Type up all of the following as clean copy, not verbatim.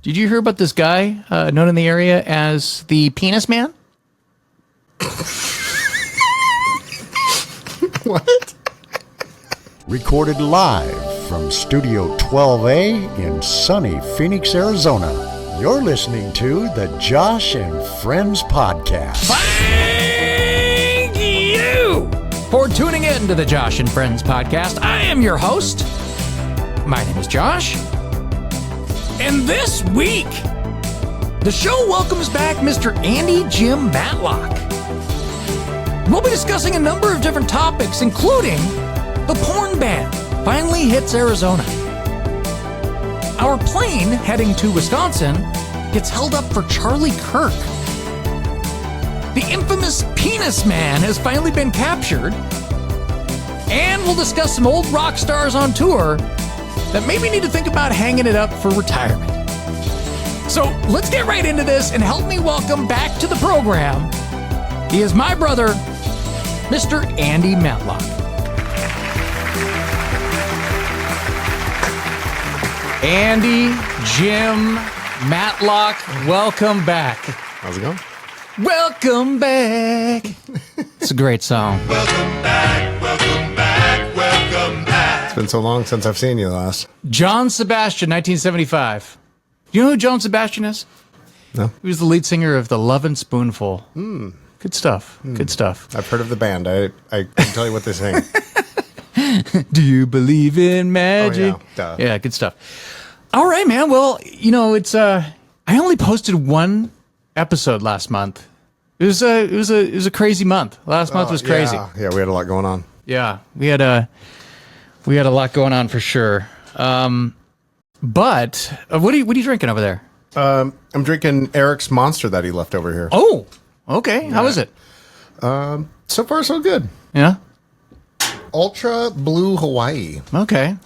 Did you hear about this guy known in the area as the Penis Man? What? Recorded live from Studio 12A in sunny Phoenix, Arizona. You're listening to the Josh and Friends Podcast. Thank you for tuning in to the Josh and Friends Podcast. I am your host. My name is Josh. And this week, the show welcomes back Mr. Andy Jim Matlock. We'll be discussing a number of different topics, including the porn ban finally hits Arizona. Our plane heading to Wisconsin gets held up for Charlie Kirk. The infamous Penis Man has finally been captured. And we'll discuss some old rock stars on tour that maybe need to think about hanging it up for retirement. So let's get right into this and help me welcome back to the program. He is my brother, Mr. Andy Matlock. Andy Jim Matlock, welcome back. How's it going? Welcome back. It's a great song. Welcome back, welcome back, welcome back. It's been so long since I've seen you last. John Sebastian, 1975. Do you know who John Sebastian is? No. He was the lead singer of The Lovin' Spoonful. Good stuff. Good stuff. I've heard of the band. I can tell you what they sing. Do you believe in magic? Oh, yeah. Duh. Yeah, good stuff. All right, man. Well, you know, it's I only posted one episode last month. It was a crazy month. Last month was crazy. Yeah, we had a lot going on. Yeah, we had a lot going on for sure. But what are you drinking over there? I'm drinking Eric's Monster that he left over here. Oh, okay. How is it? So far, so good. Yeah. Ultra Blue Hawaii. Okay.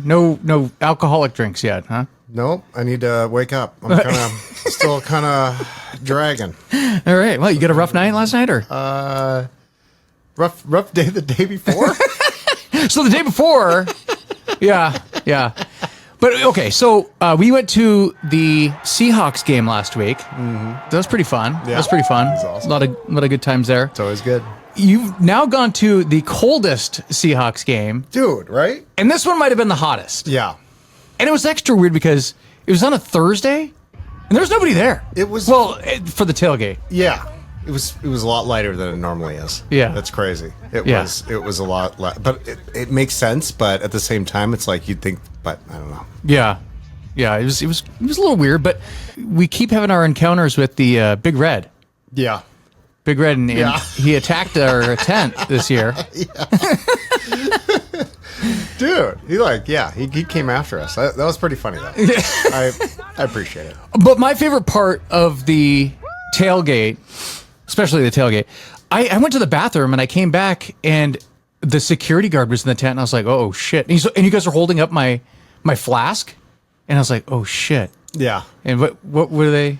No alcoholic drinks yet, huh? Nope, I need to wake up. I'm still kind of dragging. All right. Well, you get a rough night last night, or Rough day the day before. so the day before? Yeah. But okay, so we went to the Seahawks game last week. Mm-hmm. That was pretty fun. Yeah. That was pretty fun. That was awesome. A lot of good times there. It's always good. You've now gone to the coldest Seahawks game, Dude, right? and this one might have been the hottest. Yeah. And it was extra weird because it was on a Thursday, and there was nobody there. It was- for the tailgate. Yeah. It was a lot lighter than it normally is. Yeah. That's crazy. It Yeah. was a lot but it makes sense, but at the same time it's like you'd think, but I don't know. Yeah, it was a little weird, but we keep having our encounters with the Big Red. Yeah. Big Red, and Yeah. he attacked our tent this year. Dude, he came after us. That was pretty funny though. I appreciate it. But my favorite part of the tailgate, especially the tailgate, I went to the bathroom and I came back and the security guard was in the tent and I was like, oh shit. And you guys are holding up my flask, and I was like, oh shit. Yeah. And what were they?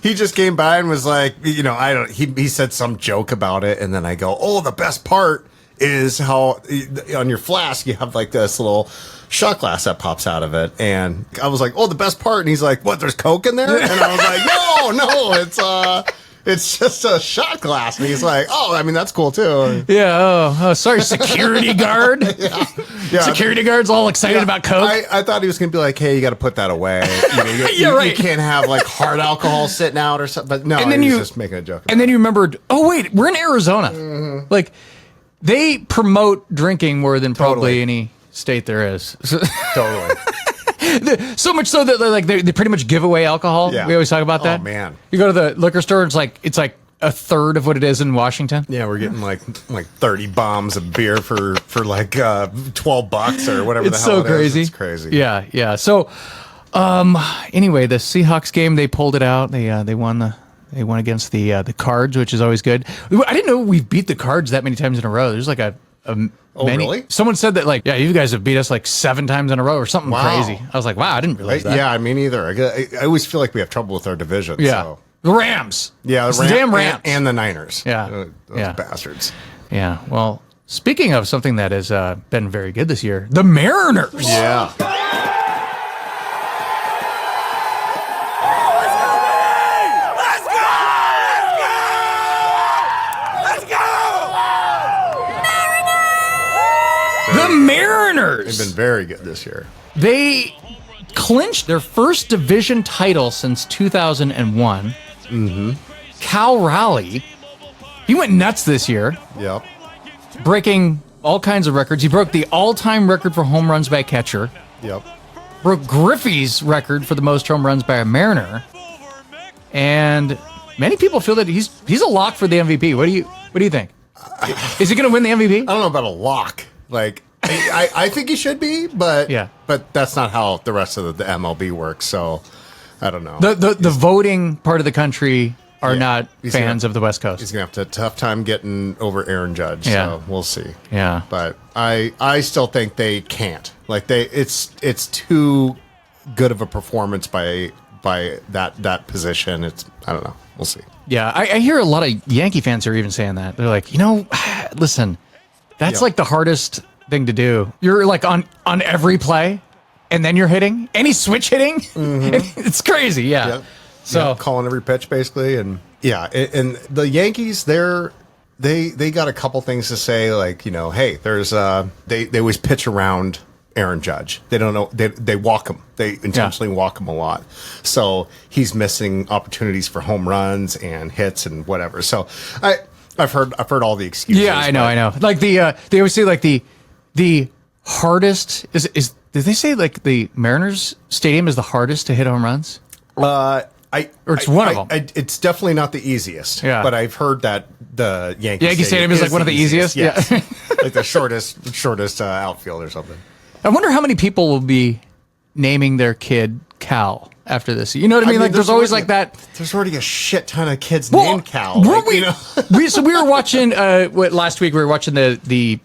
He just came by and was like, he said some joke about it, and then I go, oh, the best part is how on your flask you have like this little shot glass that pops out of it, and I was like, oh, the best part, and he's like, what, there's Coke in there? And I was like, no, it's just a shot glass, and he's like, oh, I mean, that's cool too. Yeah. Oh, sorry, security guard. Yeah. Security guard's all excited about Coke. I thought he was going to be like, hey, you got to put that away. Right. You can't have like hard alcohol sitting out or something. But no, And then he was just making a joke. And then you remembered, oh wait, we're in Arizona. Mm-hmm. Like, they promote drinking more than probably any state there is. Totally. So much so that they pretty much give away alcohol. Yeah. We always talk about that. Oh man. You go to the liquor store, it's like a third of what it is in Washington. Yeah, we're getting like 30 bombs of beer for like $12 or whatever It's the hell so crazy. It's crazy. Yeah. So anyway, the Seahawks game, they pulled it out. They won against the Cards, which is always good. I didn't know we've beat the Cards that many times in a row. There's like really? Someone said that like, yeah, you guys have beat us like 7 times in a row or something Wow. crazy. I was like, wow, I didn't realize that. Yeah, me neither. I always feel like we have trouble with our division. Yeah. So. The Rams. Yeah, the damn Rams. And the Niners. Yeah. Those bastards. Yeah. Well, speaking of something that has been very good this year, the Mariners. Yeah. years. They've been very good this year. They clinched their first division title since 2001. Mm-hmm. Cal Raleigh, he went nuts this year. Yep. Breaking all kinds of records. He broke the all-time record for home runs by a catcher. Yep. Broke Griffey's record for the most home runs by a Mariner. And many people feel that he's a lock for the MVP. What do you think? Is he going to win the MVP? I don't know about a lock. Like, I think he should be, but that's not how the rest of the MLB works. So I don't know. The voting part of the country are not fans of the West Coast. He's gonna have a tough time getting over Aaron Judge. Yeah. So we'll see. Yeah, but I still think they can't. Like it's too good of a performance by that position. I don't know. We'll see. Yeah, I hear a lot of Yankee fans are even saying that. They're like, listen, that's like the hardest thing to do. You're like on every play, and then you're hitting. Any switch hitting, it's crazy. Yeah. Yep. So calling every pitch basically, and and the Yankees, they got a couple things to say, like, hey, there's they always pitch around Aaron Judge. They don't know, they walk him. They intentionally walk him a lot, so he's missing opportunities for home runs and hits and whatever. So I've heard all the excuses. Yeah, I know. Like they always say like the hardest is did they say like the Mariners Stadium is the hardest to hit home runs? It's one of them. It's definitely not the easiest. Yeah. But I've heard that the Yankee Stadium is like one of the easiest. Yes. Yeah. Like the shortest outfield or something. I wonder how many people will be naming their kid Cal after this. You know what I mean? Like there's always like that. There's already a shit ton of kids named Cal. We were watching last week. We were watching the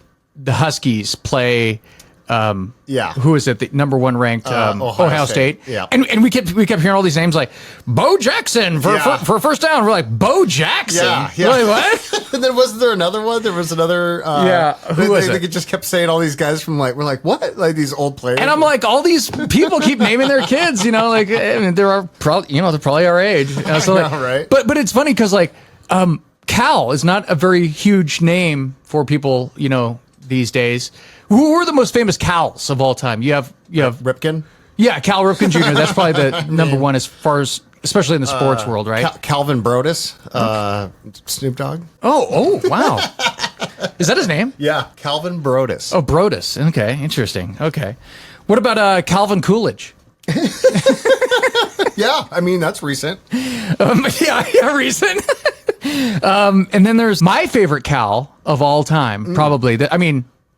Huskies play. Who is it? The number one ranked Ohio State. Yeah, and we kept hearing all these names like Bo Jackson for a first down. We're like, Bo Jackson. Yeah. Really, what? And then wasn't there another one? There was another. Who was it? They just kept saying all these guys from we're like, what? Like these old players. And I'm like, all these people keep naming their kids. Like, I mean, there are probably they're probably our age. So like, right? But it's funny because like Cal is not a very huge name for people these days. Who are the most famous Cals of all time? You have Ripken. Yeah, Cal Ripken Jr. That's probably the number one as far as, especially in the sports world, right? Calvin Brodus, Snoop Dogg. Oh, wow. Is that his name? Yeah, Calvin Brodus. Oh, Brodus. Okay, interesting. Okay. What about Calvin Coolidge? Yeah, I mean, that's recent. Recent. And then there's my favorite Cal of all time, probably.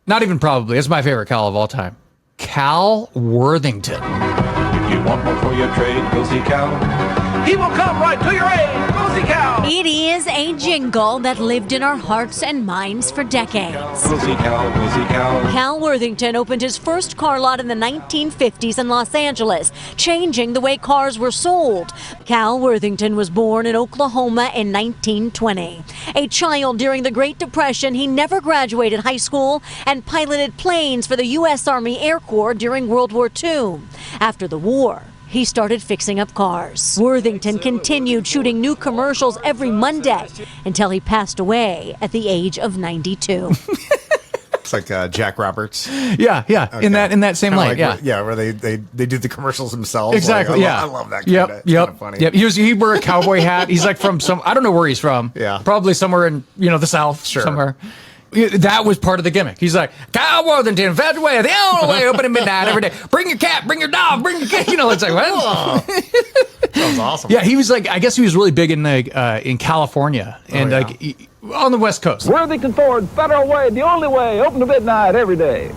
Not even probably. It's my favorite Cal of all time. Cal Worthington. If you want more for your trade, go see Cal. He will come right to your aid. Go see Cal. It is a jingle that lived in our hearts and minds for decades. Go see Cal. Go see Cal. Cal Worthington opened his first car lot in the 1950s in Los Angeles, changing the way cars were sold. Cal Worthington was born in Oklahoma in 1920. A child during the Great Depression, he never graduated high school and piloted planes for the U.S. Army Air Corps during World War II. After the war, he started fixing up cars. Worthington continued shooting new commercials every Monday until he passed away at the age of 92. It's like Jack Roberts. Yeah. Okay. In that same light. Where they do the commercials themselves. Exactly. I love that. It's kind of funny. Yep. He wore a cowboy hat. He's like from I don't know where he's from. Yeah. Probably somewhere in the South. Sure. Somewhere. That was part of the gimmick. He's like, Cal Worthington, fast away, the only way open at midnight every day. Bring your cat, bring your dog, bring your kid. It's like, what? That was awesome. Yeah, he was like, I guess he was really big in California and on the West Coast. Worthington Ford, Federal Way, the only way, open to midnight every day.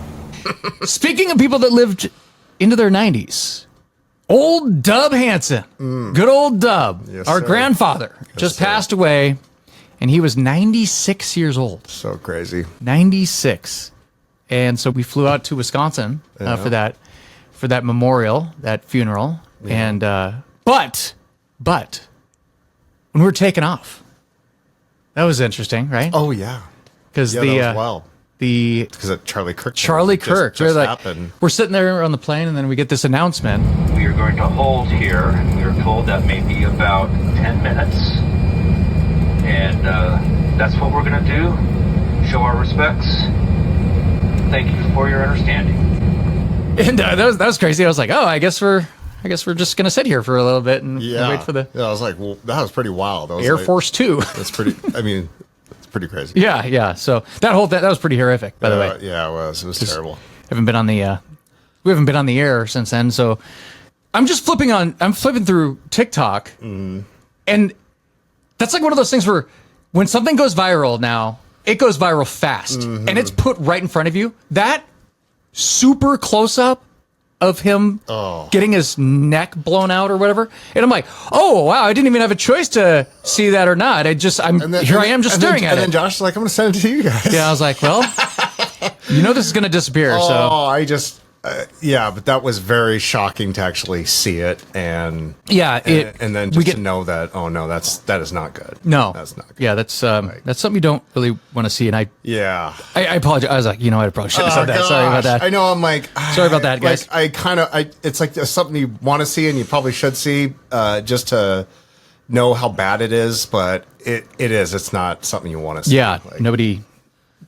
Speaking of people that lived into their 90s, old Dub Hanson, good old Dub, yes, our sir. grandfather, just passed away. And he was 96 years old. So crazy. 96. And so we flew out to Wisconsin for that memorial, that funeral. Yeah. And but when we were taking off, that was interesting, right? Oh yeah. Because because of Charlie Kirk. Just happened. We're sitting there on the plane, and then we get this announcement. We are going to hold here. We are told that may be about 10 minutes. And that's what we're going to do. Show our respects. Thank you for your understanding. And that was crazy. I was like, oh, I guess we're just gonna sit here for a little bit and wait for the. Yeah, I was like, well, that was pretty wild. I was Air like, Force 2. That's pretty. I mean, it's pretty crazy. Yeah. So that was pretty horrific, by the way. Yeah, it was. It was terrible. We haven't been on the air since then. So I'm flipping through TikTok, and that's like one of those things where when something goes viral now, it goes viral fast, and it's put right in front of you. That super close up of him getting his neck blown out or whatever, and I'm like, oh wow, I didn't even have a choice to see that or not. I am just staring at it. And then Josh is like, I'm gonna send it to you guys. Yeah, I was like, well, this is gonna disappear. But that was very shocking to actually see it, and then to know that, oh no, that is not good. No, that's not good. Yeah, that's something you don't really want to see, and I apologize. I was like, I probably shouldn't have said that. Gosh. Sorry about that. I know. I'm like, sorry about that, guys. It's like something you want to see, and you probably should see, just to know how bad it is. But it is. It's not something you want to see. Yeah, nobody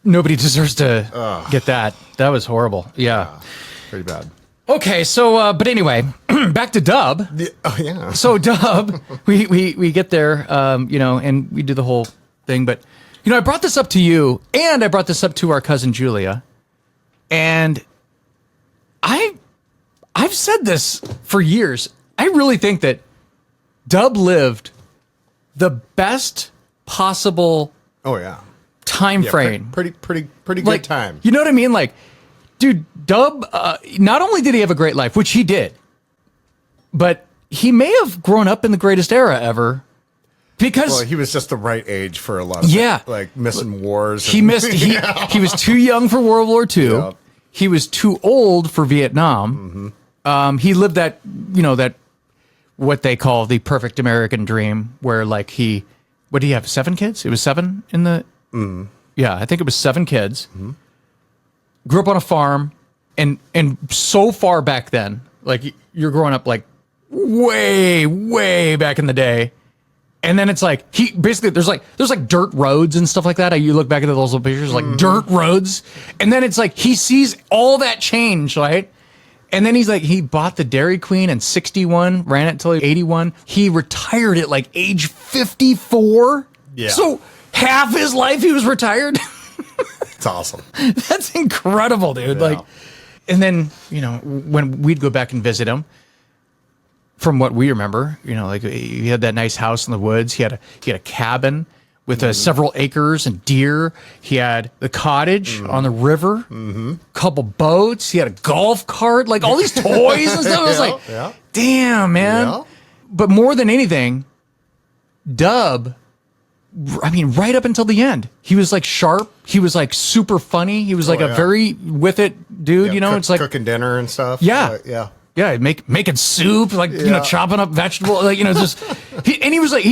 deserves to get that. That was horrible. Yeah. Pretty bad. Okay, so but anyway, back to Dub. So Dub, we get there, and we do the whole thing. But I brought this up to you, and I brought this up to our cousin Julia, and I've said this for years. I really think that Dub lived the best possible time frame. Pretty good time. You know what I mean? Like, dude, Dub, not only did he have a great life, which he did, but he may have grown up in the greatest era ever, because he was just the right age for a lot of it, like missing wars. He was too young for World War II. Yeah. He was too old for Vietnam. He lived that what they call the perfect American dream, where what did he have, 7 kids? It was 7 in the I think it was 7 kids. Grew up on a farm, and so far back then, like you're growing up like way back in the day, and then it's like there's like dirt roads and stuff like that. You look back at those little pictures, like dirt roads, and then it's like he sees all that change, right? And then he bought the Dairy Queen in 61, ran it till 81. He retired at like age 54. Yeah. So half his life he was retired. It's awesome. That's incredible, dude. Yeah. And then, when we'd go back and visit him, from what we remember, he had that nice house in the woods. He had a cabin with several acres and deer. He had the cottage on the river, couple boats. He had a golf cart, like all these toys and stuff. I was like, damn, man. Yeah. But more than anything, Dub, right up until the end, he was like sharp. He was like super funny. He was like a very with it dude. It's like cooking dinner and stuff. Yeah, making soup, chopping up vegetables. Just he was like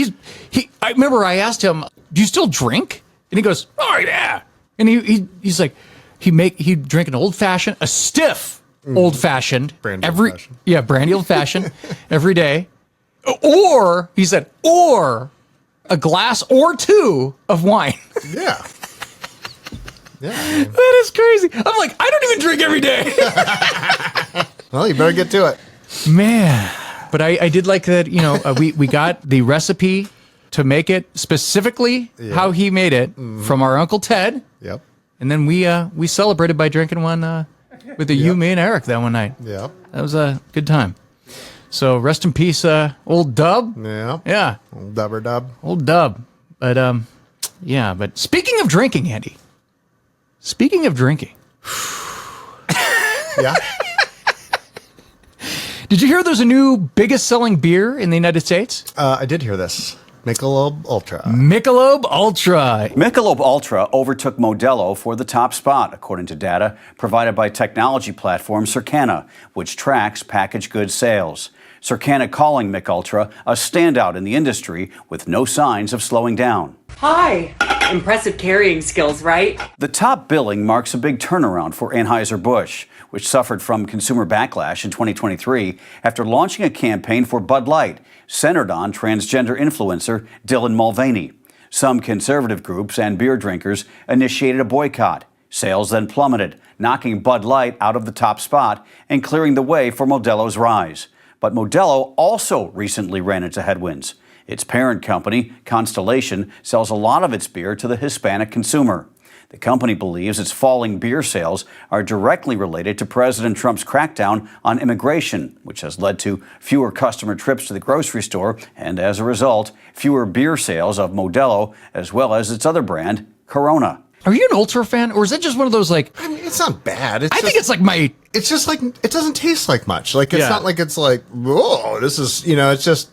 I remember I asked him, "Do you still drink?" And he goes, "Oh yeah." And he's like, he'd drink an old fashioned, a stiff old fashioned brandy old fashioned every day, or he said, or a glass or 2 of wine. Yeah. That is crazy. I'm like, I don't even drink every day. Well, you better get to it. Man. But I did like that, we got the recipe to make it specifically how he made it from our Uncle Ted. Yep. And then we celebrated by drinking one with you, me, and Eric that one night. Yep. That was a good time. So rest in peace, old Dub. Yeah. Yeah. Old Dubber Dub. Old Dub. But but speaking of drinking, Andy. Speaking of drinking. Yeah. Did you hear there's a new biggest selling beer in the United States? I did hear this. Michelob Ultra. Michelob Ultra. Michelob Ultra overtook Modelo for the top spot, according to data provided by technology platform Circana, which tracks packaged goods sales. Circana calling Mich Ultra a standout in the industry with no signs of slowing down. Hi. Impressive carrying skills, right? The top billing marks a big turnaround for Anheuser-Busch, which suffered from consumer backlash in 2023 after launching a campaign for Bud Light centered on transgender influencer Dylan Mulvaney. Some conservative groups and beer drinkers initiated a boycott. Sales then plummeted, knocking Bud Light out of the top spot and clearing the way for Modelo's rise. But Modelo also recently ran into headwinds. Its parent company, Constellation, sells a lot of its beer to the Hispanic consumer. The company believes its falling beer sales are directly related to President Trump's crackdown on immigration, which has led to fewer customer trips to the grocery store and, as a result, fewer beer sales of Modelo as well as its other brand, Corona. Are you an Ultra fan, or is it just one of those, like... I mean, it's not bad. I think it's like my... It's just like, it doesn't taste like much. Like, it's not like it's like, whoa, this is, it's just,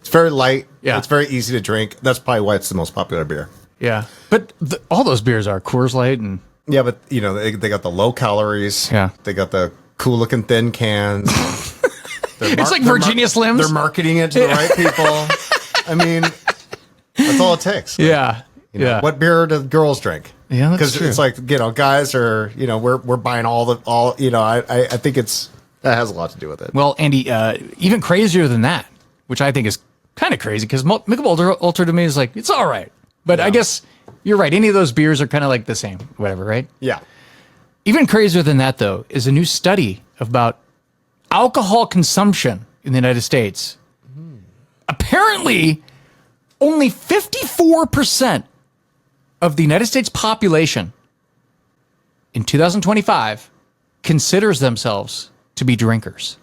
it's very light. Yeah. It's very easy to drink. That's probably why it's the most popular beer. Yeah. But all those beers are Coors Light and... Yeah, but, they got the low calories. Yeah. They got the cool-looking thin cans. It's like Virginia Slims. They're marketing it to the right people. I mean, that's all it takes. Yeah. Yeah. What beer do girls drink? Yeah, that's true. Because it's like, guys are, we're buying I think that has a lot to do with it. Well, Andy, even crazier than that, which I think is kind of crazy, because Michelob Ultra to me is like, it's all right. But I guess you're right. Any of those beers are kind of like the same, whatever, right? Yeah. Even crazier than that, though, is a new study about alcohol consumption in the United States. Apparently, only 54% of the United States population in 2025 considers themselves to be drinkers.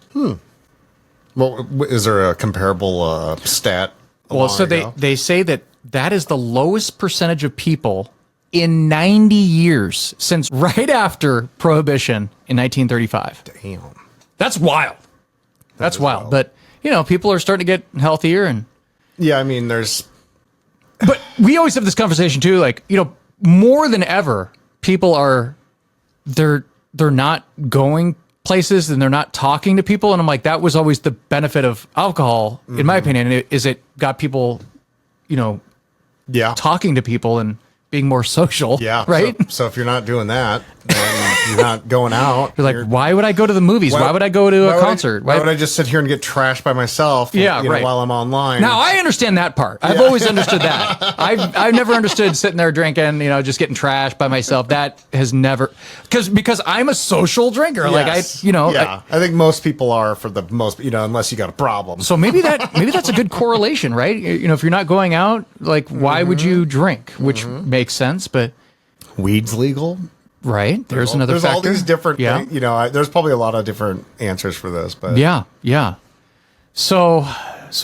Well, is there a comparable stat? Well, so they say that is the lowest percentage of people in 90 years since right after Prohibition in 1935. Damn. That's wild. That's wild. But, people are starting to get healthier and... Yeah, I mean, there's... But we always have this conversation too, like, more than ever, people are, they're not going places and they're not talking to people. And I'm like, that was always the benefit of alcohol, in my opinion, is it got people, talking to people and being more social. Yeah. Right. So if you're not doing that, then you're not going out. You're like, why would I go to the movies? Why would I go to a concert? Why would I just sit here and get trashed by myself? While I'm online. Now I understand that part. I've always understood that. I've never understood sitting there drinking, just getting trashed by myself. That has never, because I'm a social drinker. Yes. I think most people are for the most, unless you got a problem. So maybe that's a good correlation, right? If you're not going out, like, why would you drink? Which makes sense, but weed's legal. Right. There's another factor. There's all these different things. There's probably a lot of different answers for this, but yeah. So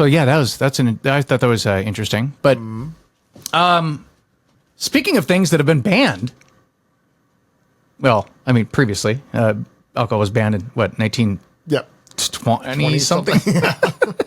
yeah, I thought that was interesting. But speaking of things that have been banned, well, I mean, previously, alcohol was banned in what, 1920 something.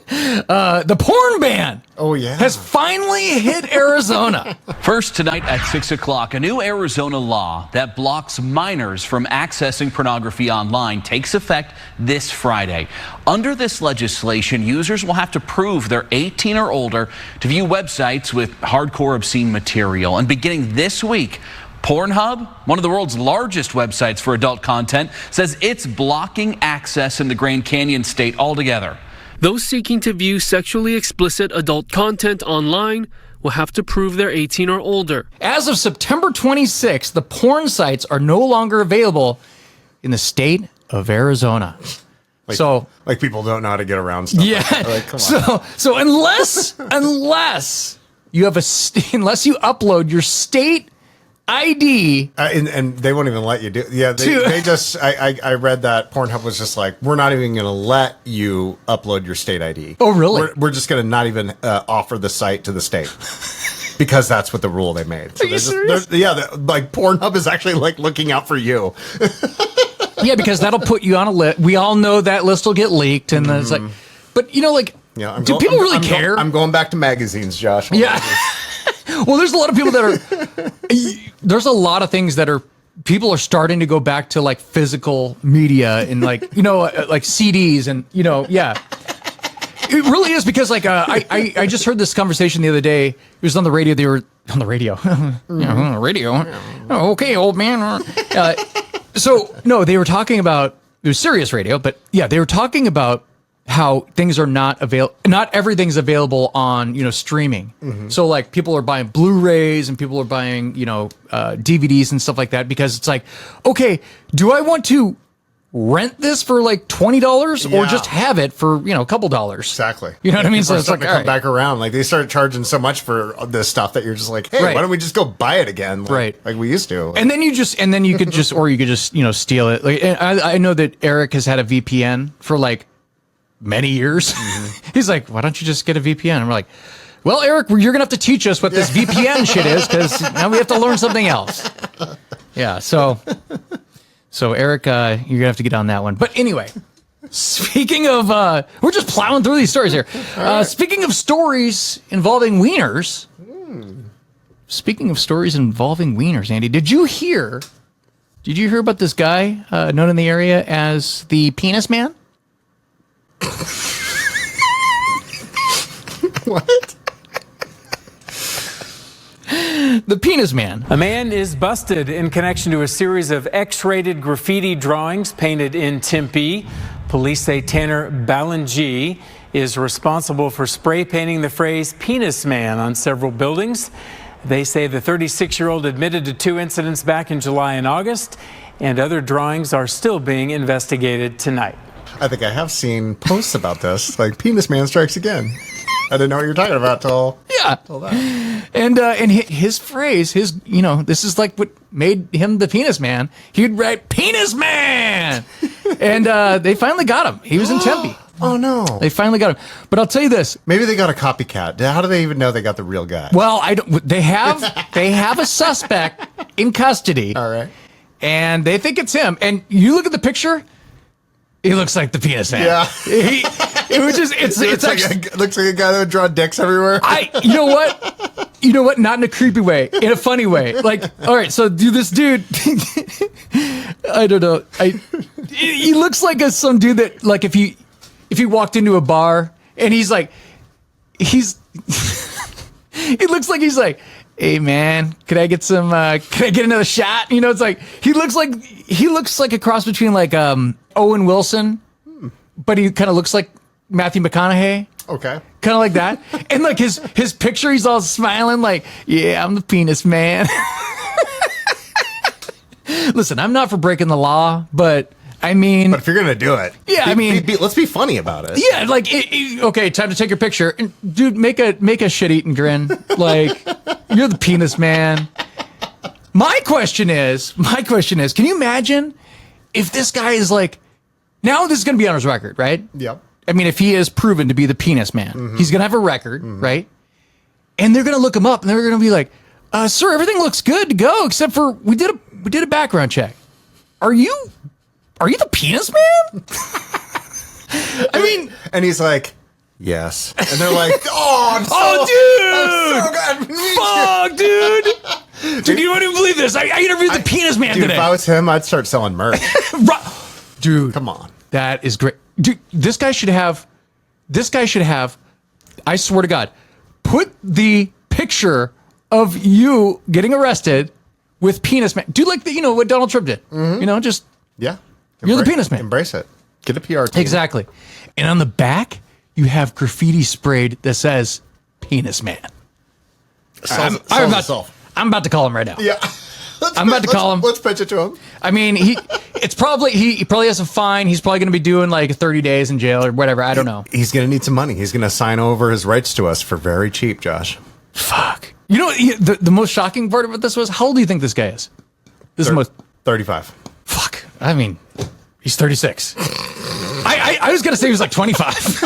The porn ban. Oh yeah, has finally hit Arizona. First tonight at 6 o'clock, a new Arizona law that blocks minors from accessing pornography online takes effect this Friday. Under this legislation, users will have to prove they're 18 or older to view websites with hardcore obscene material. And beginning this week, Pornhub, one of the world's largest websites for adult content, says it's blocking access in the Grand Canyon state altogether. Those seeking to view sexually explicit adult content online will have to prove they're 18 or older. As of September 26th, the porn sites are no longer available in the state of Arizona. Like people don't know how to get around stuff. Yeah. Like, come on. So unless you have unless you upload your state ID, and they won't even let you do. Yeah, they just. I read that Pornhub was just like, we're not even going to let you upload your state ID. Oh, really? We're just going to not even offer the site to the state because that's what the rule they made. So Are you serious? Like Pornhub is actually like looking out for you. Yeah, because that'll put you on a list. We all know that list will get leaked, and then it's like, but do people really care? I'm going back to magazines, Josh. Yeah. Well, there's a lot of people that are. There's a lot of things that are. People are starting to go back to like physical media and like CDs and yeah. It really is because like I just heard this conversation the other day. It was on the radio. They were on the radio. On the radio. Oh, okay, old man. So no, they were talking about. It was Sirius radio, but yeah, they were talking about how things are not everything's available on, streaming. So like people are buying Blu-rays and people are buying, DVDs and stuff like that because it's like, okay, do I want to rent this for like $20 or just have it for, a couple dollars? Exactly. You know what I mean? So So it's like, to all come right. back around. Like they started charging so much for this stuff that you're just like, hey, Right. why don't we just go buy it again? Right. Like we used to. And then you could just, or you could just, steal it. Like, and I know that Eric has had a VPN for like many years. He's like, why don't you just get a VPN? And we're like, well, Eric, you're going to have to teach us what this VPN shit is because now we have to learn something else. Yeah. So Eric, you're going to have to get on that one. But anyway, speaking of, we're just plowing through these stories here. Speaking of stories involving wieners, Andy, did you hear about this guy known in the area as the Penis Man? What? The Penis Man. A man is busted in connection to a series of X-rated graffiti drawings painted in Tempe. Police say Tanner Balangi is responsible for spray painting the phrase Penis Man on several buildings. They say the 36-year-old admitted to 2 incidents back in July and August, and other drawings are still being investigated tonight. I think I have seen posts about this, like Penis Man strikes again. I didn't know what you were talking about till that. And his phrase, this is like what made him the Penis Man. He'd write Penis Man, and they finally got him. He was in Tempe. Oh no! They finally got him. But I'll tell you this: maybe they got a copycat. How do they even know they got the real guy? Well, I don't. They have a suspect in custody. All right, and they think it's him. And you look at the picture. He looks like the Penis Man. Yeah. It's actually looks like a guy that would draw dicks everywhere. You know what? Not in a creepy way, in a funny way. Like, all right, so this dude, I don't know. He looks like some dude that, like, if he walked into a bar and he looks like he's like, hey man, can I get another shot? It's like he looks like a cross between like Owen Wilson, but he kind of looks like Matthew McConaughey. Okay. Kind of like that. And like his picture, he's all smiling like, yeah, I'm the Penis Man. Listen, I'm not for breaking the law, but I mean, but if you're gonna do it, let's be funny about it. Yeah, like, okay, time to take your picture, and dude, make a shit-eating grin, like you're the Penis Man. My question is, can you imagine if this guy is like, now this is gonna be on his record, right? Yep. I mean, if he is proven to be the Penis Man, he's gonna have a record, right? And they're gonna look him up, and they're gonna be like, "Sir, everything looks good to go, except for we did a background check. Are you the Penis Man?" I mean, and he's like, "Yes," and they're like, "Oh, dude, fuck, dude, you don't even believe this. I interviewed the Penis Man today." If I was him, I'd start selling merch. Dude, come on, that is great. Dude, this guy should have. I swear to God, put the picture of you getting arrested with Penis Man. Do like what Donald Trump did. Just yeah. You're the Penis Man. Embrace it. Get a PR team. Exactly. And on the back, you have graffiti sprayed that says Penis Man. I'm about to call him right now. Yeah. I'm about to call him. Let's pitch it to him. I mean, he probably has a fine. He's probably going to be doing like 30 days in jail or whatever. I don't know. He's going to need some money. He's going to sign over his rights to us for very cheap, Josh. Fuck. You know, the most shocking part about this was, how old do you think this guy is? This is most 35. Fuck. I mean, he's 36. I was gonna say he was like 25.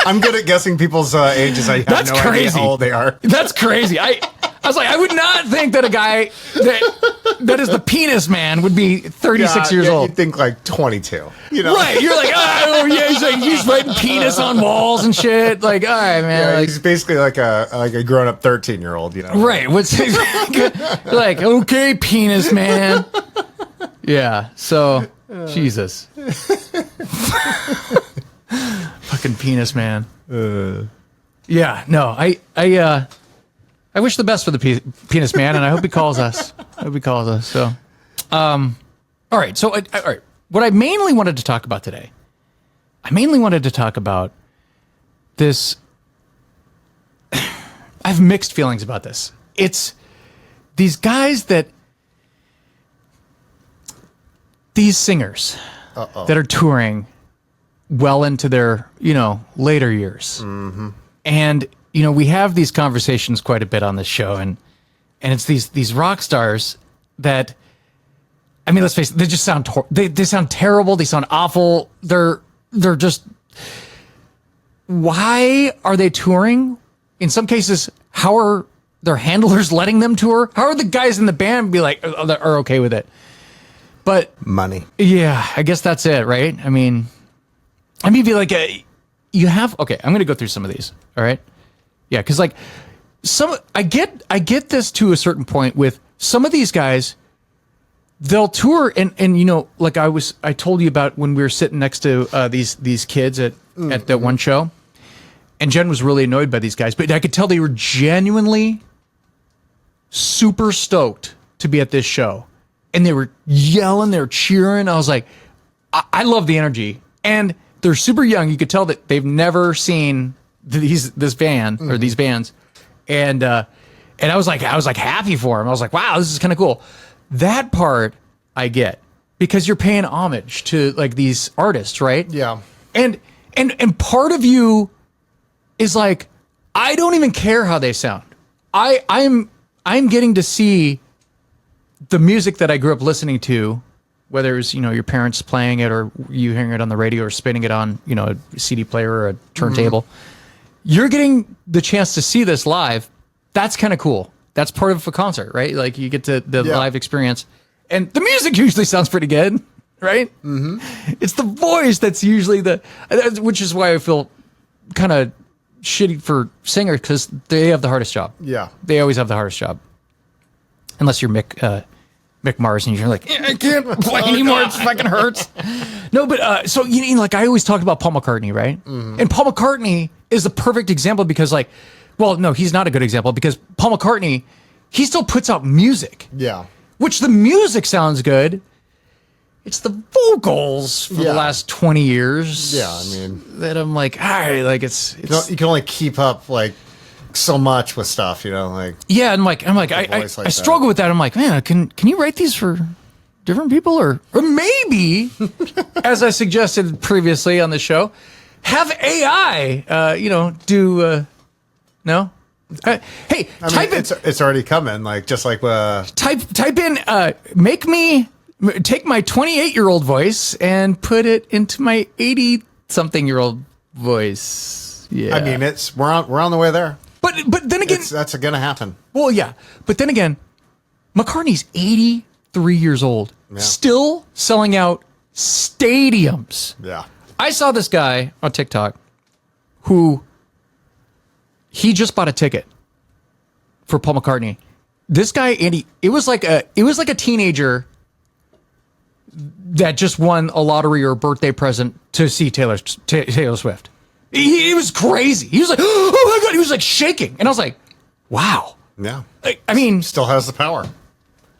I'm good at guessing people's ages. I have no idea how old they are. That's crazy. I was like, I would not think that a guy that is the Penis Man would be 36 years old. You'd think like 22. Right? You're like, oh yeah, he's writing penis on walls and shit. Like, all right, man. Yeah, he's basically like a grown up 13-year-old. Right? What's like? Okay, Penis Man. Yeah. So, Jesus. Fucking Penis Man. Yeah. No. I wish the best for the Penis Man, and I hope he calls us. So, all right. So, all right. What I mainly wanted to talk about today, I mainly wanted to talk about this. I have mixed feelings about this. It's these guys these singers that are touring well into their, later years. Mm-hmm. And, we have these conversations quite a bit on this show, and it's these rock stars that, I mean, let's face it, they just sound they sound terrible, they sound awful. They're just, why are they touring? In some cases, how are their handlers letting them tour? How are the guys in the band are okay with it? But money. Yeah, I guess that's it, right? I mean, be like, you have, okay, I'm going to go through some of these. All right. Yeah. Cause like I get this to a certain point with some of these guys, they'll tour and like I told you about when we were sitting next to these kids at that one show, and Jen was really annoyed by these guys, but I could tell they were genuinely super stoked to be at this show. And they were yelling, they were cheering. I was like, I love the energy. And they're super young. You could tell that they've never seen this band or these bands. And I was like happy for them. I was like, wow, this is kind of cool. That part I get because you're paying homage to like these artists, right? Yeah. And part of you is like, I don't even care how they sound. I'm getting to see the music that I grew up listening to, whether it was, your parents playing it or you hearing it on the radio or spinning it on, a CD player or a turntable. You're getting the chance to see this live. That's kind of cool. That's part of a concert, right? Like you get to the live experience. And the music usually sounds pretty good, right? Mm-hmm. It's the voice that's usually which is why I feel kind of shitty for singers because they have the hardest job. Yeah. They always have the hardest job. Unless you're Mick Mars and you're like, I can't play anymore. It fucking hurts. No, but so like I always talk about Paul McCartney, right? Mm-hmm. And Paul McCartney is the perfect example because no, he's not a good example because Paul McCartney, he still puts out music. Yeah. Which the music sounds good. It's the vocals for the last 20 years. Yeah, I mean that I'm like, all right, like it's you can only keep up like so much with stuff, like yeah, and I struggle with that. I'm like, man, can you write these for different people or maybe as I suggested previously on the show, have AI do no. Hey, type in. It's already coming. Like just like type in. Take my 28-year-old voice and put it into my 80-something-year-old voice. Yeah, I mean we're on the way there. But then again, that's going to happen. Well, yeah, but then again, McCartney's 83 years old, still selling out stadiums. Yeah, I saw this guy on TikTok who he just bought a ticket for Paul McCartney. This guy, Andy, it was like a teenager that just won a lottery or a birthday present to see Taylor Swift. He was crazy. He was like, oh my God, he was like shaking. And I was like, wow. Yeah. I mean, still has the power.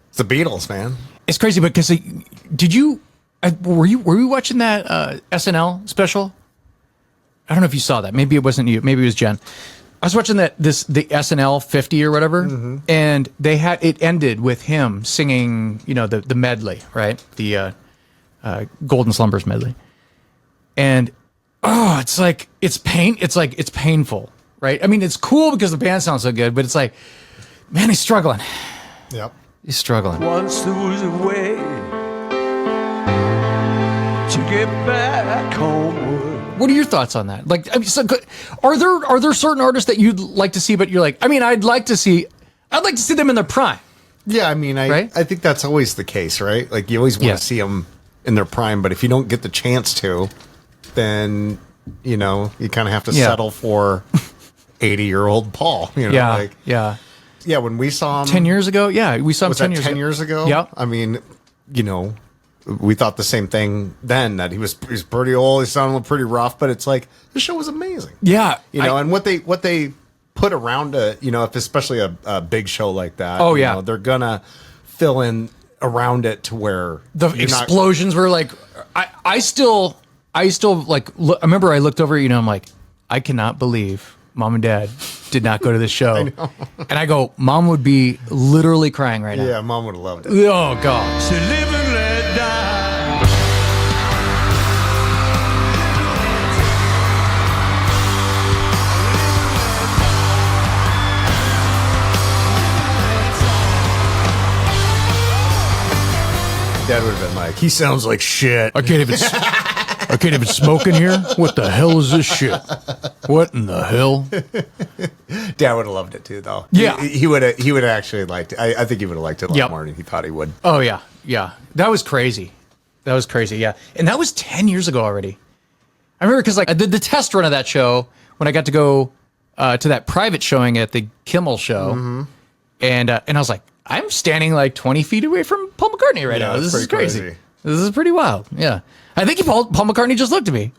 It's the Beatles, man. It's crazy because were you watching that SNL special? I don't know if you saw that. Maybe it wasn't you. Maybe it was Jen. I was watching the SNL 50 or whatever, and it ended with him singing, the medley, right? The Golden Slumbers medley. And it's painful, right? I mean, it's cool because the band sounds so good, but it's like, man, he's struggling. Yep. He's struggling. Once there was a way to get back homeward. What are your thoughts on that? Like, are there certain artists that you'd like to see, but you're like, I mean, I'd like to see them in their prime. Yeah, I mean, I think that's always the case, right? Like, you always want to see them in their prime, but if you don't get the chance to, then you kind of have to settle for 80-year-old Paul. Yeah. When we saw him 10 years ago, we saw him 10 years ago. Yeah, I mean, we thought the same thing then, that he's pretty old, he sounded pretty rough, but it's like the show was amazing. Yeah, and what they put around it, if especially a big show like that. Oh yeah, they're gonna fill in around it to where the explosions were like. I still I still like. I remember I looked over, I'm like, I cannot believe Mom and Dad did not go to this show. I know. And I go, Mom would be literally crying right now. Yeah, Mom would have loved it. Oh God. To live and let die. Dad would have been like, he sounds like shit. I can't even smoke in here. What the hell is this shit? What in the hell? Dad would have loved it too, though. Yeah. He would have actually liked it. I think he would have liked it a lot more than he thought he would. Oh yeah, yeah. That was crazy. Yeah, and that was 10 years ago already. I remember because like I did the test run of that show when I got to go to that private showing at the Kimmel show, and I was like, I'm standing like 20 feet away from Paul McCartney right now. This is crazy. This is pretty wild. Yeah. I think Paul McCartney just looked at me.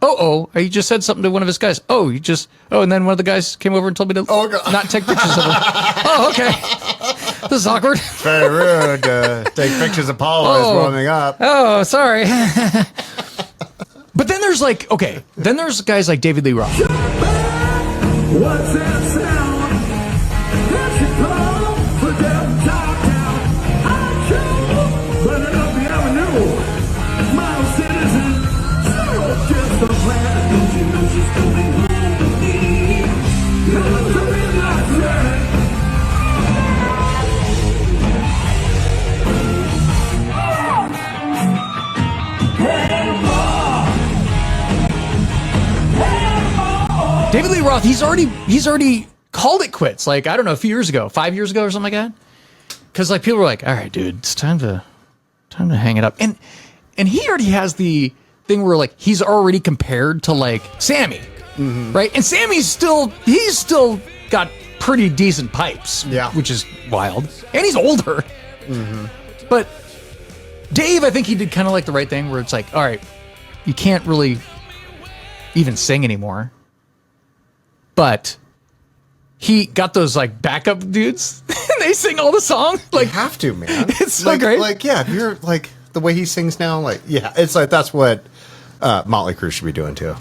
He just said something to one of his guys. And then one of the guys came over and told me to not take pictures of him. Okay. This is awkward. Very rude to take pictures of Paul while he's warming up. Oh, sorry. But then there's there's guys like David Lee Roth. What's that sound? That's your call for them top down. I chill, running up the avenue. Model citizen, zero just a plan. Don't you know she's coming home with me? You're the midnight train. David Lee Roth, he's already called it quits. Like, I don't know, a few years ago, 5 years ago or something like that. Because like people were like, all right, dude, it's time to hang it up. And he already has the thing where like he's already compared to like Sammy, right? And Sammy's still got pretty decent pipes, which is wild. And he's older. But Dave, I think he did kind of like the right thing where it's like, all right, you can't really even sing anymore. But he got those like backup dudes and they sing all the song. Like, you have to, man. It's so great. Like, yeah, you're like the way he sings now. Like, yeah, it's like that's what Motley Crue should be doing too.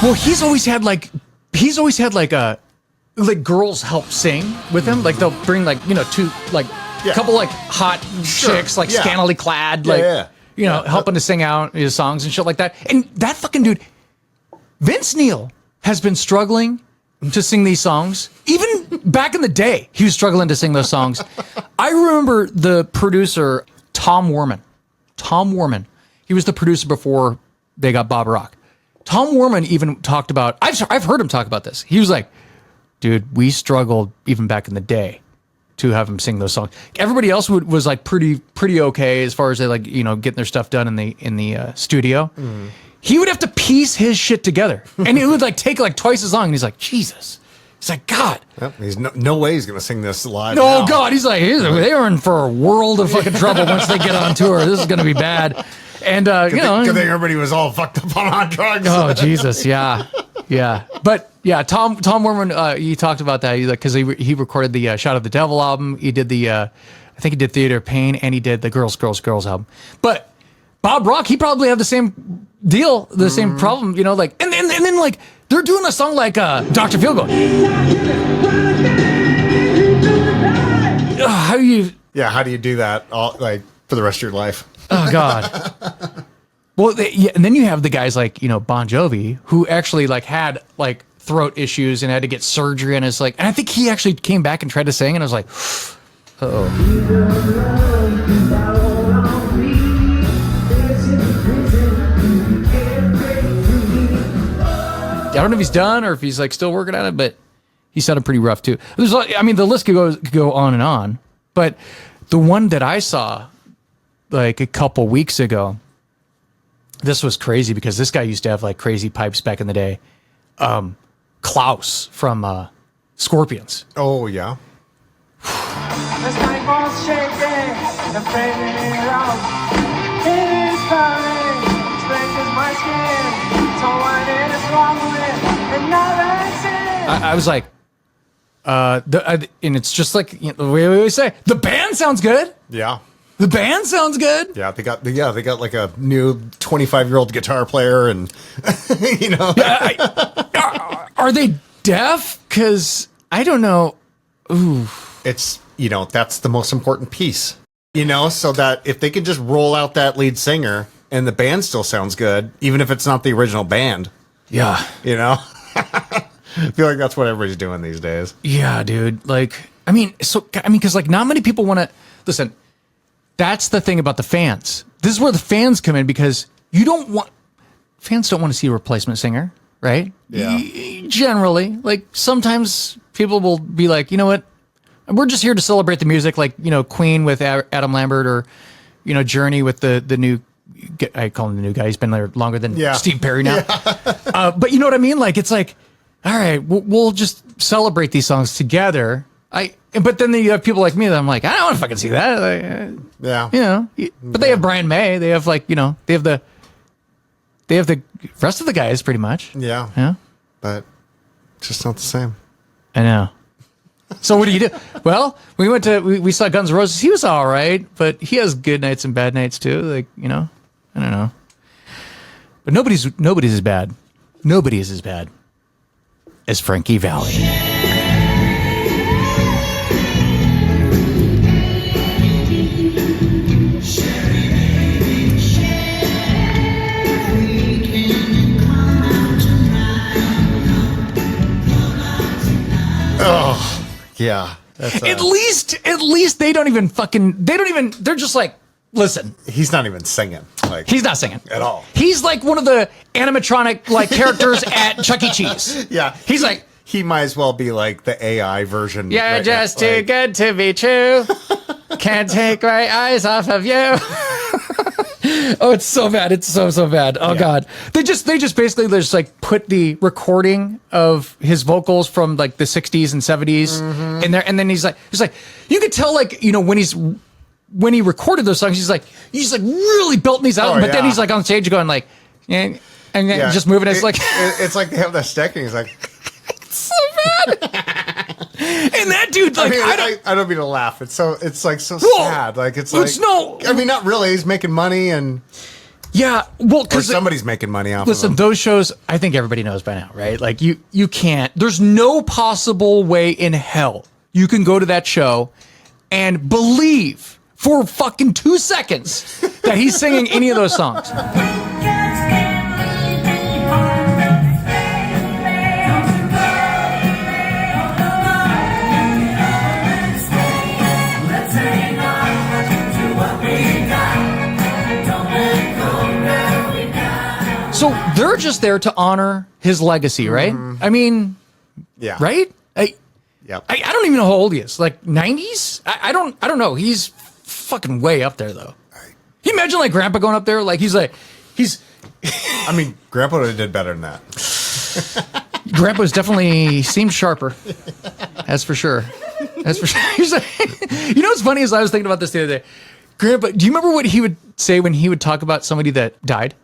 Well, he's always had like girls help sing with him. Like they'll bring like, two like couple like hot chicks like scantily clad helping to sing out his songs and shit like that. And that fucking dude, Vince Neil, has been struggling to sing these songs. Even back in the day, he was struggling to sing those songs. I remember the producer Tom Worman. He was the producer before they got Bob Rock. Tom Worman even talked about, I've heard him talk about this. He was like, dude, we struggled even back in the day to have him sing those songs. Everybody else was like pretty okay as far as they like, getting their stuff done in the studio. He would have to piece his shit together and it would like take like twice as long. And he's like, Jesus. He's like, God. Yep, he's no way he's going to sing this live. No, God. He's like, they're in for a world of fucking trouble once they get on tour. This is going to be bad. And, good thing everybody was all fucked up on drugs. Oh, Jesus. Yeah. But yeah, Tom Worman, he talked about that because he recorded the Shot of the Devil album. He did I think he did Theater of Pain, and he did the Girls album. But Bob Rock, he probably had the same deal, the same problem, like, and then like, they're doing a song like Dr. Feelgood. How do you do that all, like, for the rest of your life? Oh, God. Well, and then you have the guys like, Bon Jovi, who actually like had like throat issues and had to get surgery. And it's like, and I think he actually came back and tried to sing. And I was like, uh-oh. I don't know if he's done or if he's like still working on it, but he sounded pretty rough too. The list could go on and on. But the one that I saw like a couple weeks ago, this was crazy because this guy used to have like crazy pipes back in the day. Klaus from Scorpions. Oh, yeah. The sky falls shaking, the fading around. It is cloudy, strange as my skin. So what is wrong with another sin? I was like, and it's just like the way we always say, the band sounds good. Yeah. The band sounds good. Yeah, they got like a new 25-year-old guitar player, and you know. Are they deaf? Because I don't know. Ooh, it's that's the most important piece. So that if they can just roll out that lead singer and the band still sounds good, even if it's not the original band. Yeah. I feel like that's what everybody's doing these days. Yeah, dude. Because not many people want to listen. That's the thing about the fans. This is where the fans come in, because fans don't want to see a replacement singer, right? Yeah. Generally, like sometimes people will be like, you know what? We're just here to celebrate the music, like, Queen with Adam Lambert, or, Journey with the new, I call him the new guy. He's been there longer than Steve Perry now. Yeah. But you know what I mean? Like, it's like, all right, we'll just celebrate these songs together. But then you have people like me that I'm like, I don't want to fucking see that. Yeah. But they have Brian May. They have they have the rest of the guys pretty much. Yeah. Yeah. But it's just not the same. I know. So what do you do? Well, we saw Guns N' Roses. He was all right, but he has good nights and bad nights too. Like, I don't know. But nobody's as bad. Nobody is as bad as Frankie Valli. Oh, yeah. At least they're just like, listen. He's not even singing. He's not singing at all. He's like one of the animatronic characters at Chuck E. Cheese. Yeah. He's like, he might as well be like the AI version. You're right just now. too good to be true. Can't take my eyes off of you. Oh, it's so bad. It's so bad. Oh, yeah. God. They just basically put the recording of his vocals from the 60s and 70s in there. And then he's like, you could tell when he recorded those songs, he's really belting these out. But then he's on stage going and just moving. It's it's like they have that stick and he's like, it's so bad. And that dude, I don't mean to laugh. It's so sad. Not really. He's making money and because somebody's making money off. Listen, of him. those shows, I think everybody knows by now, right? Like you can't. There's no possible way in hell you can go to that show and believe for fucking 2 seconds that he's singing any of those songs. So they're just there to honor his legacy, right? Mm-hmm. I mean, yeah, right? I don't even know how old he is. 90s? I don't know. He's fucking way up there though. Can you imagine Grandpa going up there? Grandpa did better than that. Grandpa's definitely seemed sharper. That's for sure. That's for sure. You know what's funny is I was thinking about this the other day. Grandpa, do you remember what he would say when he would talk about somebody that died?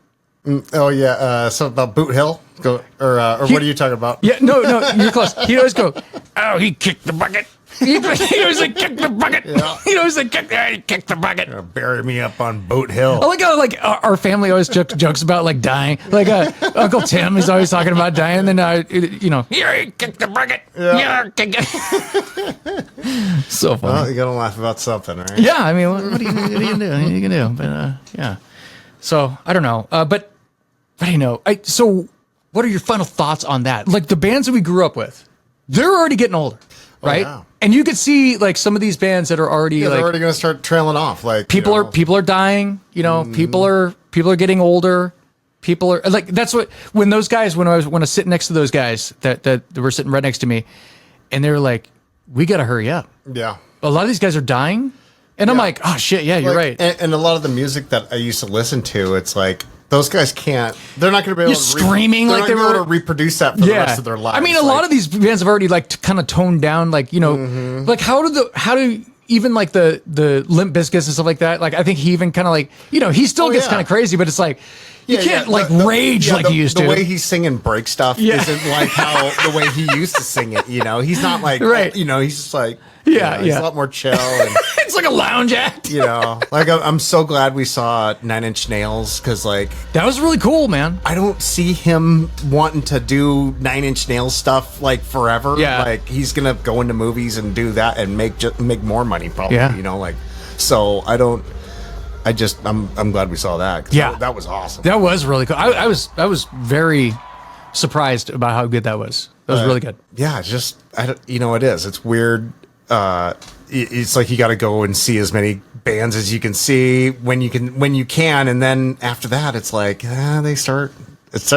Oh yeah, something about Boot Hill. What are you talking about? Yeah, no, you're close. He'd always go, "Oh, he kicked the bucket." He always kick the bucket. Yeah. He always kick the bucket. Bury me up on Boot Hill. I like how our family always jokes about dying. Uncle Tim is always talking about dying. And then here he kicked the bucket. Yeah, kick it. So funny. Well, you gotta laugh about something, right? Yeah, I mean, what are you gonna do? What are you gonna do? But yeah. So I don't know. But I know. So what are your final thoughts on that? The bands that we grew up with, they're already getting older, right? Yeah. And you could see some of these bands that are already they're already going to start trailing off. People are dying. People are getting older. People are that's what when I was sitting next to those guys that were sitting right next to me, and they were like, we got to hurry up. Yeah. A lot of these guys are dying. And I'm like, oh shit, yeah, you're right. And a lot of the music that I used to listen to, it's those guys can't. They're not going to be able to screaming they're not they were able to reproduce that for the rest of their lives. I mean, a lot of these bands have already kind of toned down. How do even like the Limp Bizkits and stuff like that. Like I think he even kind of like, you know, he still gets kind of crazy, but it's like you can't rage like he used to. The way he's singing break stuff isn't like how the way he used to sing it. You know, he's not like you know, he's just like he's a lot more chill. And, it's like a lounge act. You know, like I'm so glad we saw 9 Inch Nails because like that was really cool, man. I don't see him wanting to do 9 Inch Nails stuff like forever. Yeah, like he's gonna go into movies and do that and make more money probably. Yeah. You know, like so I'm glad we saw that. That was awesome. That was really cool. I was very surprised about how good that was. That was really good. Yeah, it's just you know, it is. It's weird. It's like you got to go and see as many bands as you can see when you can, and then after that, it's like they start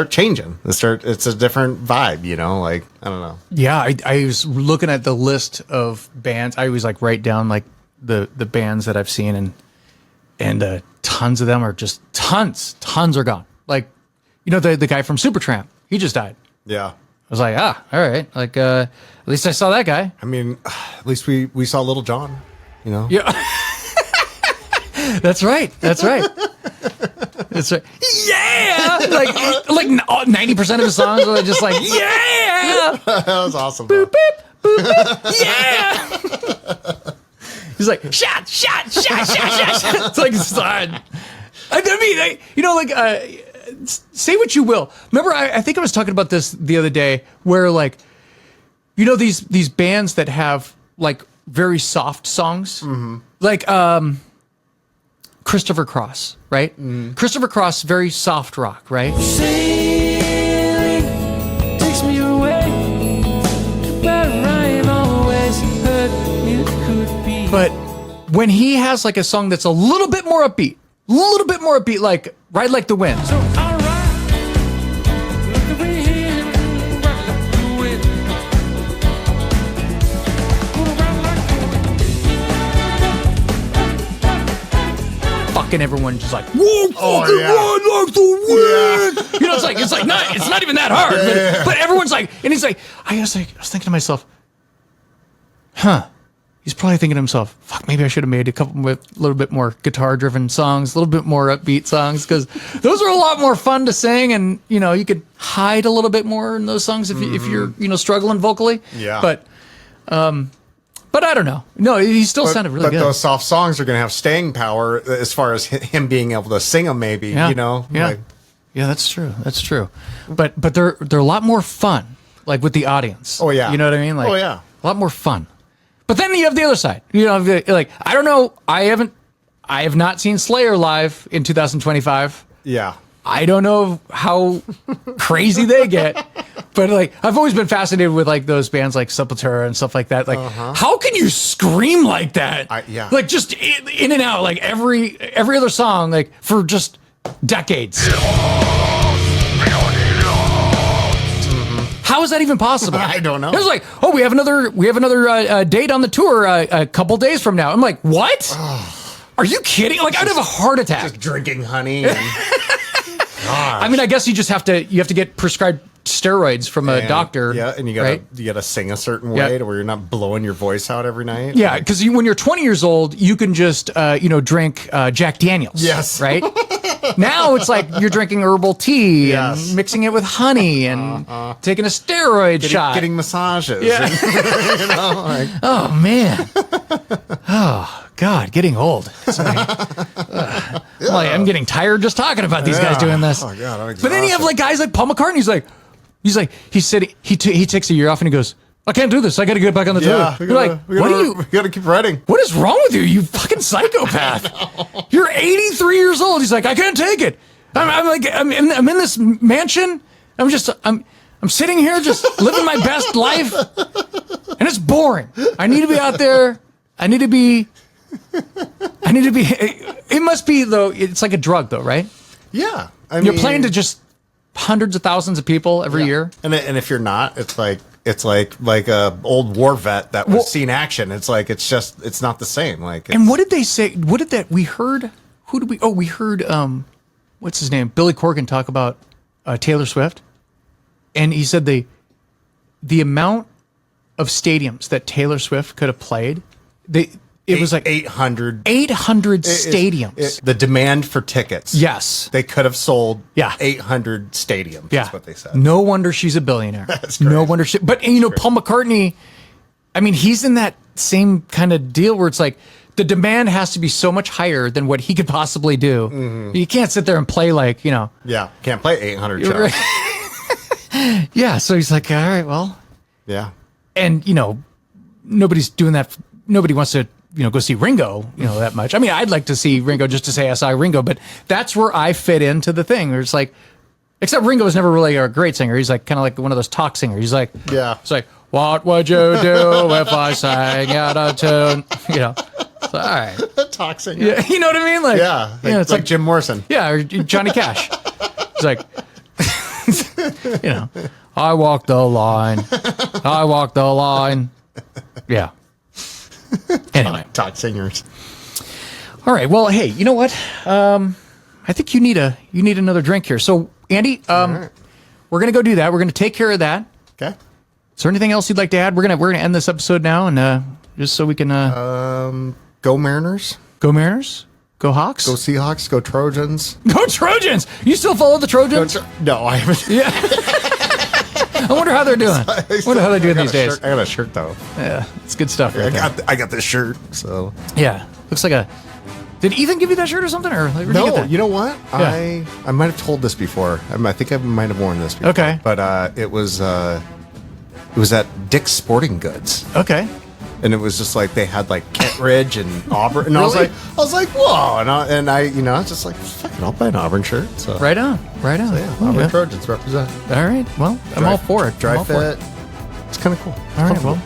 changing. It's a different vibe, you know. Like I don't know. Yeah, I was looking at the list of bands. I always like write down like the bands that I've seen, and tons of them are just tons are gone. Like you know the guy from Supertramp, he just died. Yeah. I was like, all right. Like, at least I saw that guy. I mean, at least we saw Lil Jon, you know? Yeah. That's right. That's right. Yeah. Like 90% of his songs are just like, yeah. That was awesome. Boop, boop, boop, boop. Yeah. He's like, shot. It's like, son. I mean, you know, like, say what you will. Remember, I think I was talking about this the other day where like, you know, these bands that have like very soft songs, like Christopher Cross, right? Christopher Cross, very soft rock, right? Sailing takes me away where I've always heard it could be. But when he has like a song that's a little bit more upbeat, like Ride Like the Wind. And everyone just like, whoa, fucking ride like the wind. Yeah. You know, it's not even that hard. But everyone's like, and he's like, I was thinking to myself, he's probably thinking to himself, fuck, maybe I should have made a couple with a little bit more guitar-driven songs, a little bit more upbeat songs, because those are a lot more fun to sing, and you know, you could hide a little bit more in those songs if you're you know struggling vocally. Yeah. But I don't know. No, he still sounded really good. But those soft songs are going to have staying power as far as him being able to sing them, maybe, you know? Yeah. Like, yeah, that's true. That's true. But they're a lot more fun, like with the audience. Oh, yeah. You know what I mean? Like, oh, yeah. A lot more fun. But then you have the other side. You know, like, I don't know. I have not seen Slayer live in 2025. Yeah. I don't know how crazy they get, but like I've always been fascinated with like those bands like Sepultura and stuff like that. Like, how can you scream like that? Yeah. Like just in and out, like every other song, like for just decades. How is that even possible? I don't know. It was like, oh, we have another date on the tour a couple days from now. I'm like, what? Are you kidding? Like, I'd have a heart attack. Just drinking honey. And, I mean, I guess you have to get prescribed steroids from a doctor. Yeah, and you gotta sing a certain way to where you're not blowing your voice out every night. Yeah, because when you're 20 years old, you can just drink Jack Daniels. Yes. Right. Now it's like you're drinking herbal tea and mixing it with honey and taking a steroid shot, getting massages. Yeah. You know, like, oh man. Oh God, getting old. I'm getting tired just talking about these guys doing this. Oh God, I'm exhausted. But then you have like guys like Paul McCartney. He said he takes a year off and he goes, I can't do this. I got to get back on the tour. We got to keep writing. What is wrong with you? You fucking psychopath. You're 83 years old. He's like, I can't take it. I'm in this mansion. I'm sitting here just living my best life, and it's boring. I need to be out there. I need to be. It must be though. It's like a drug though, right? Yeah, you're playing to just hundreds of thousands of people every year, and if you're not, it's like a old war vet that was seen action. It's like it's not the same. Like, and what did they say? What did that we heard? Who did we? Oh, we heard what's his name? Billy Corgan talk about Taylor Swift, and he said the amount of stadiums that Taylor Swift could have played. It was like 800. 800 stadiums. The demand for tickets. Yes. They could have sold 800 stadiums. Yeah. That's what they said. No wonder she's a billionaire. That's crazy. No wonder but Paul McCartney, I mean, he's in that same kind of deal where it's like the demand has to be so much higher than what he could possibly do. Mm-hmm. You can't sit there and play like, Yeah, can't play 800 shows. Right. Yeah, so he's like, all right, well. Yeah. And, nobody's doing that. Nobody wants to, go see Ringo, that much. I mean, I'd like to see Ringo just to say I saw Ringo, but that's where I fit into the thing. Where it's like, except Ringo was never really a great singer. He's like kind of like one of those talk singers. He's like, it's like, what would you do if I sang out of tune? So, all right. Talk singer. Yeah, you know what I mean? Like, it's like Jim Morrison. Yeah, or Johnny Cash. It's like, I walked the line. I walked the line. Yeah. Anyway, talk singers. All right. Well, hey, you know what? I think you need another drink here. So, Andy, we're gonna go do that. We're gonna take care of that. Okay. Is there anything else you'd like to add? We're gonna end this episode now, and just so we can go Mariners, go Mariners, go Hawks, go Seahawks, go Trojans, go Trojans. You still follow the Trojans? No, I haven't. Yeah. I wonder how they're doing. I wonder how they're doing these days. I got a shirt though. Yeah, it's good stuff. Right I got this shirt. So yeah, looks like a. Did Ethan give you that shirt or something? Or where'd you no, get that? You know what? Yeah. I might have told this before. I think I might have worn this before. Okay, but it was at Dick's Sporting Goods. Okay. And it was just like they had like Kent Ridge and Auburn, and Really? I was like, whoa! And I was just like, fuck it, I'll buy an Auburn shirt. So Right on. So yeah, Auburn Trojans represent. All right. Well, I'm all for it. Dry I'm all for fit. It's kind of cool. All right. Well,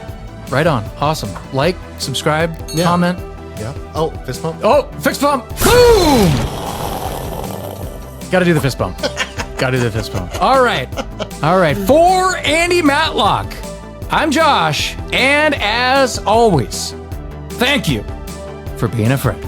right on. Awesome. Like, subscribe, comment. Yeah. Oh, fist bump. Oh, fist bump. Boom! Got to do the fist bump. Got to do the fist bump. All right. All right. For Andy Matlock, I'm Josh. And as always, thank you for being a friend.